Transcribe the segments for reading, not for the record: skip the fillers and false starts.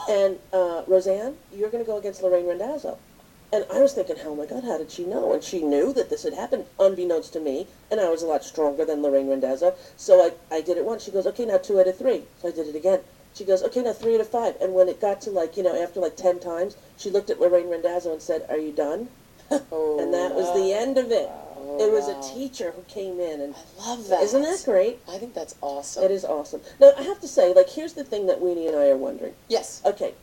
And Roseanne, you're going to go against Lorraine Randazzo. And I was thinking, oh my God, how did she know? And she knew that this had happened, unbeknownst to me, and I was a lot stronger than Lorraine Randazzo. So I did it once. She goes, okay, now 2 out of 3. So I did it again. She goes, okay, now 3 out of 5. And when it got to after 10 times, she looked at Lorraine Randazzo and said, are you done? Oh, and that was the end of it. Oh, it was wow. a teacher who came in, and I love that. Isn't that great? I think that's awesome. It is awesome. Now, I have to say, here's the thing that Weenie and I are wondering. Yes. Okay.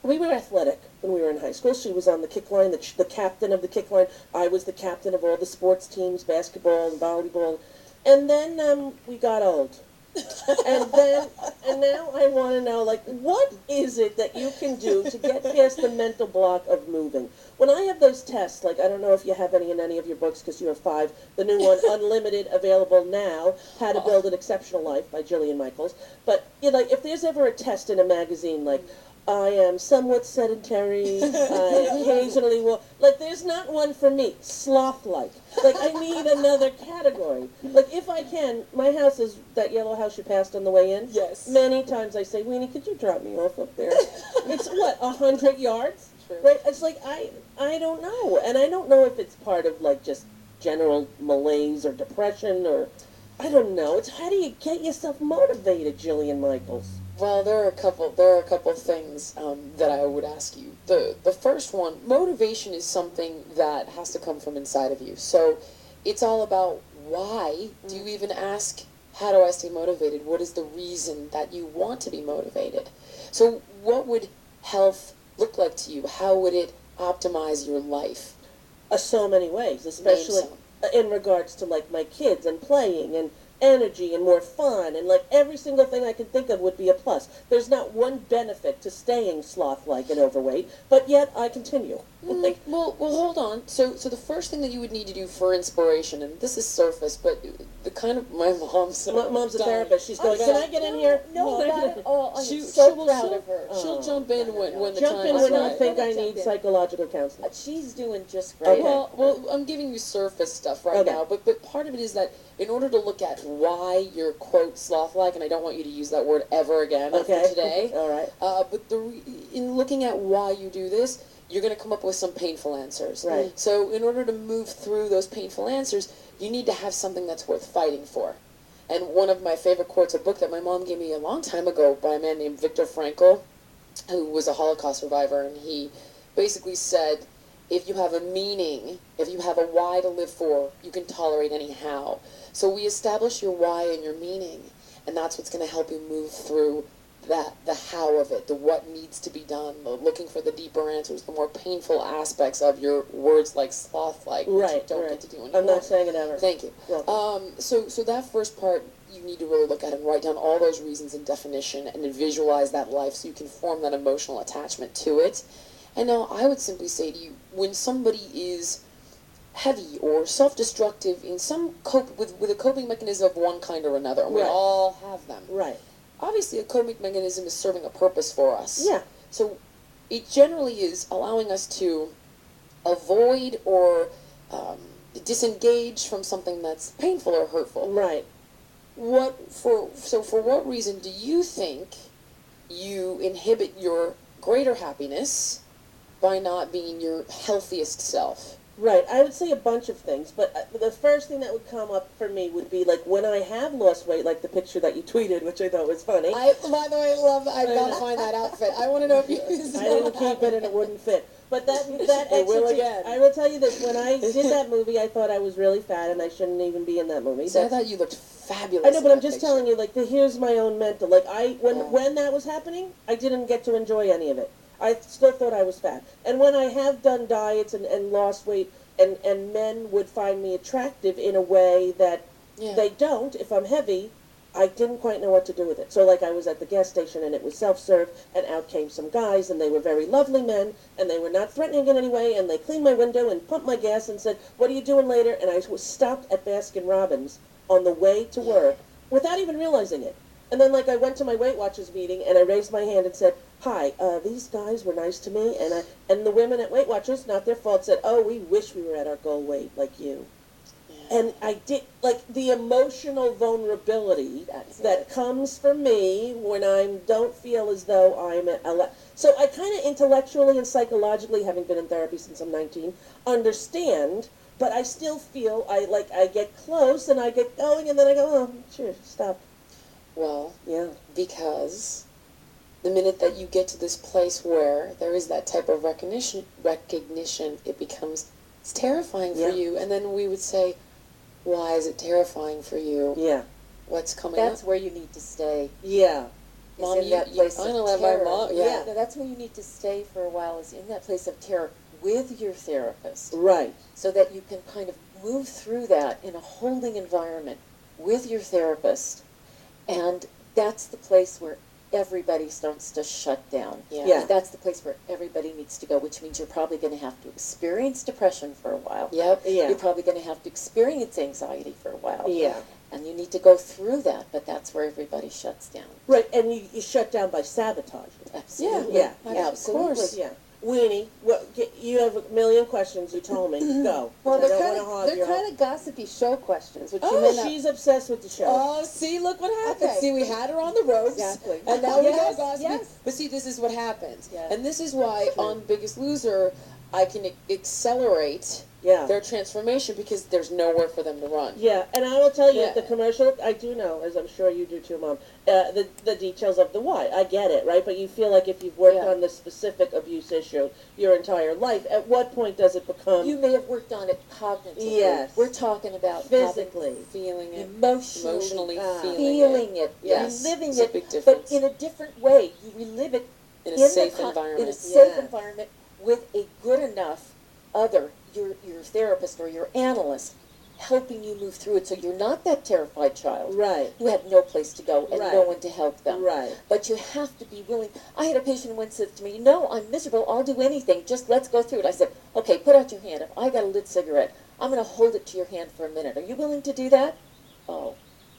We were athletic when we were in high school. She was on the kick line, the captain of the kick line. I was the captain of all the sports teams, basketball and volleyball. And then we got old. and now I want to know, what is it that you can do to get past the mental block of moving? When I have those tests, I don't know if you have any in any of your books because you have 5. The new one, Unlimited, available now, How to Build an Exceptional Life by Jillian Michaels. But, if there's ever a test in a magazine, I am somewhat sedentary, I occasionally walk. There's not one for me, sloth-like. I need another category. If I can, my house is that yellow house you passed on the way in. Yes. Many times I say, Weenie, could you drop me off up there? It's, 100 yards? True. Right? It's I don't know. And I don't know if it's part of, just general malaise or depression or, I don't know. It's how do you get yourself motivated, Jillian Michaels? Well, there are a couple things that I would ask you. The first one, motivation is something that has to come from inside of you. So it's all about why do you even ask, how do I stay motivated? What is the reason that you want to be motivated? So what would health look like to you? How would it optimize your life? So many ways, especially in regards to my kids and playing and energy and more fun, and every single thing I can think of would be a plus. There's not one benefit to staying sloth-like and overweight, but yet I continue. Well, hold on. So the first thing that you would need to do for inspiration, and this is surface, but the kind of my mom's a therapist. She's going, can I get in here? No, not at all. I'm She'll proud of her. She'll jump in when the Jump time in is when right. you think I need psychological counseling. She's doing just great. Okay. Well, I'm giving you surface stuff right now, but part of it is that in order to look at why you're, quote, sloth-like, and I don't want you to use that word ever again after today. All right. But in looking at why you do this, you're going to come up with some painful answers. Right. So in order to move through those painful answers, you need to have something that's worth fighting for. And one of my favorite quotes, a book that my mom gave me a long time ago by a man named Viktor Frankl, who was a Holocaust survivor, and he basically said, if you have a meaning, if you have a why to live for, you can tolerate any how. So we establish your why and your meaning, and that's what's going to help you move through the how of it, the what needs to be done, the looking for the deeper answers, the more painful aspects of your words like sloth-like, which you don't get to do anymore. I'm not saying it ever. Thank you. So that first part, you need to really look at and write down all those reasons and definition and then visualize that life so you can form that emotional attachment to it. And now I would simply say to you, when somebody is heavy or self-destructive in some with a coping mechanism of one kind or another, and we all have them. Right. Obviously, a coping mechanism is serving a purpose for us. Yeah. So it generally is allowing us to avoid or disengage from something that's painful or hurtful. Right. For what reason do you think you inhibit your greater happiness by not being your healthiest self? Right. I would say a bunch of things, but the first thing that would come up for me would be when I have lost weight, like the picture that you tweeted, which I thought was funny. By the way, I've got to find that outfit. I want to know if you I didn't keep it and it wouldn't fit. But that it will again. I will tell you this, when I did that movie, I thought I was really fat and I shouldn't even be in that movie. So I thought you looked fabulous. I know, but I'm just picture. telling you, here's my own mental. When that was happening, I didn't get to enjoy any of it. I still thought I was fat. And when I have done diets and lost weight, and men would find me attractive in a way that they don't, if I'm heavy, I didn't quite know what to do with it. So I was at the gas station and it was self-serve, and out came some guys, and they were very lovely men, and they were not threatening in any way, and they cleaned my window and pumped my gas and said, what are you doing later? And I was stopped at Baskin-Robbins on the way to work without even realizing it. And then I went to my Weight Watchers meeting and I raised my hand and said, hi, these guys were nice to me, and the women at Weight Watchers, not their fault, said, oh, we wish we were at our goal weight like you. Yeah. And I did, like, the emotional vulnerability that comes from me when I don't feel as though so I kind of intellectually and psychologically, having been in therapy since I'm 19, understand, but I still feel I get close and I get going and then I go, oh, sure, stop. Well, Yeah. because the minute that you get to this place where there is that type of recognition, it becomes, it's terrifying for you. And then we would say, why is it terrifying for you? Yeah. What's coming That's up? where you need to stay. Yeah. Mom, in that place I'm of gonna let terror. my mom, yeah. No, that's where you need to stay for a while, is in that place of terror with your therapist. Right. So that you can kind of move through that in a holding environment with your therapist. And that's the place where everybody starts to shut down. Yeah. And that's the place where everybody needs to go, which means you're probably going to have to experience depression for a while. Yep. Yeah. You're probably going to have to experience anxiety for a while. Yeah. And you need to go through that, but that's where everybody shuts down. Right, and you shut down by sabotage. Absolutely. Yeah. Absolutely. Of course. Yeah. Weenie, you have a million questions, you told me. Go. Well, I don't wanna hog they're your whole- kind of gossipy show questions, which you Oh, may not. she's obsessed with the show. Oh, see, look what happened. Okay. See, we had her on the ropes. Exactly. And now we Yes, got gossipy. yes. But see, this is what happens. Yes. And this is why on Biggest Loser, I can accelerate Yeah. their transformation because there's nowhere for them to run. Yeah, and I will tell you, Yeah. the commercial, I do know, as I'm sure you do too, Mom, the details of the why. I get it, right? But you feel like if you've worked Yeah. on this specific abuse issue your entire life, at what point does it become You may have worked on it cognitively. Yes. We're talking about physically? Feeling it, emotionally feeling it. it, Yes, reliving it's a it, big but difference. in a different way. You relive it in a in safe in a environment. safe Yes. environment with a good enough other, your therapist or your analyst, helping you move through it. So you're not that terrified child Right, who had no place to go and no Right. one to help them. right. But you have to be willing. I had a patient once said to me, "No, I'm miserable. I'll do anything. Just let's go through it." I said, "Okay, put out your hand. If I got a lit cigarette, I'm going to hold it to your hand for a minute. Are you willing to do that?" "Oh,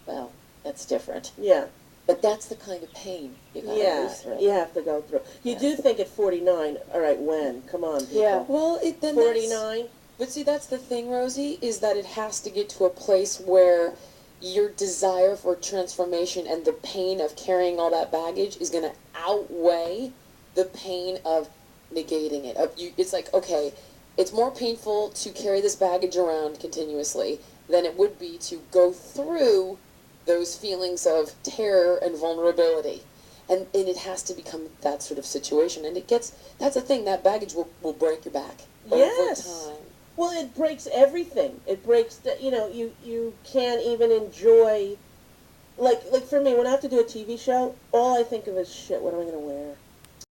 well, that's different." Yeah, But that's the kind of pain you got to yeah, move through. you have to go through. You do think at 49, all right, when? Come on, people. Yeah. Well, then 49? But see, that's the thing, Rosie, is that it has to get to a place where your desire for transformation and the pain of carrying all that baggage is going to outweigh the pain of negating it. It's like, okay, it's more painful to carry this baggage around continuously than it would be to go through those feelings of terror and vulnerability. And it has to become that sort of situation. And that's the thing, that baggage will break your back Yes. over time. Well, it breaks everything. It breaks you can't even enjoy, like for me, when I have to do a TV show, all I think of is, shit, what am I going to wear?